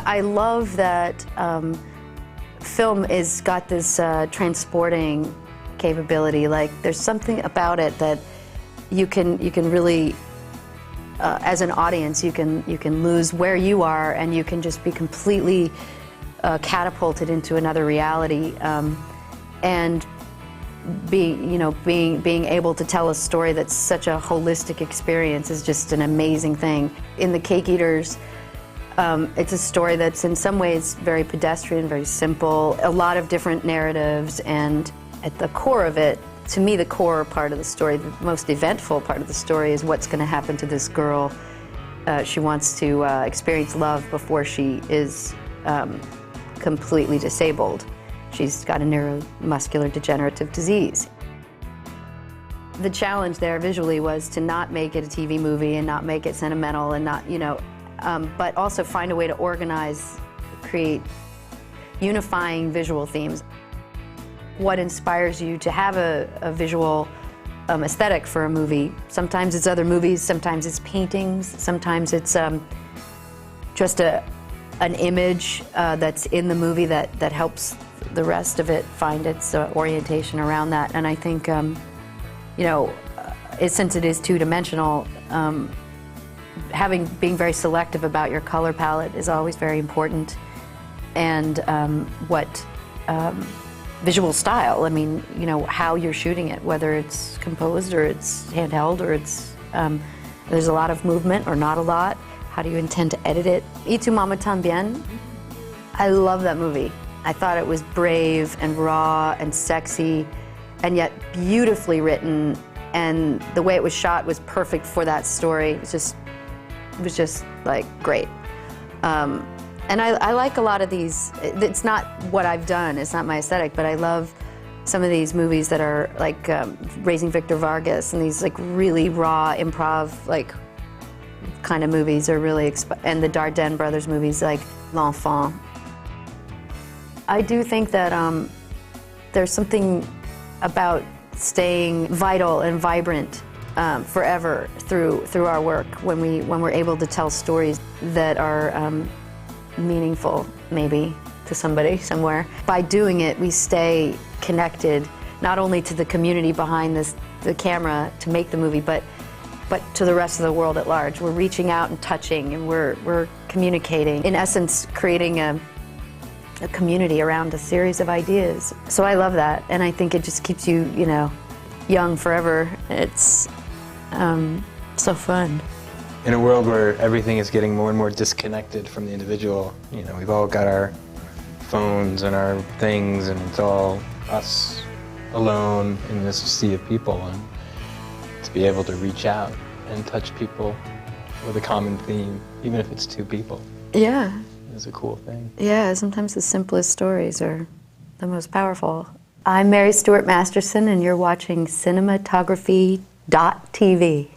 I love that film is got this transporting capability. Like there's something about it that you can really, as an audience, you can lose where you are and you can just be completely catapulted into another reality, and being able to tell a story that's such a holistic experience is just an amazing thing. In The Cake Eaters, it's a story that's in some ways very pedestrian, very simple, a lot of different narratives, and at the core of it, to me, the core part of the story, the most eventful part of the story, is what's going to happen to this girl. She wants to experience love before she is completely disabled. She's got a neuromuscular degenerative disease. The challenge there visually was to not make it a TV movie and not make it sentimental and not, but also find a way to organize, create unifying visual themes. What inspires you to have a visual aesthetic for a movie? Sometimes it's other movies, sometimes it's paintings, sometimes it's just an image that's in the movie that helps the rest of it find its orientation around that. And I think, since it is two-dimensional, being very selective about your color palette is always very important. And visual style, how you're shooting it, whether it's composed or it's handheld or it's, there's a lot of movement or not a lot. How do you intend to edit it? Y tu mamá también. I love that movie. I thought it was brave and raw and sexy and yet beautifully written, and the way it was shot was perfect for that story. It was just like great. And I like a lot of these. It's not what I've done, it's not my aesthetic, but I love some of these movies that are like Raising Victor Vargas and these like really raw improv kind of movies are really, and the Dardenne brothers movies like L'Enfant. I do think that there's something about staying vital and vibrant forever through our work when we're able to tell stories that are meaningful, maybe, to somebody somewhere. By doing it, we stay connected not only to the community behind the camera to make the movie, but to the rest of the world at large. We're reaching out and touching, and we're communicating. In essence, creating a community around a series of ideas. So I love that, and I think it just keeps you, young forever. It's so fun. In a world where everything is getting more and more disconnected from the individual, we've all got our phones and our things, and it's all us alone in this sea of people, and to be able to reach out and touch people with a common theme, even if it's two people. Yeah. Is a cool thing. Yeah, sometimes the simplest stories are the most powerful. I'm Mary Stuart-Masterson, and you're watching Cinematography.tv.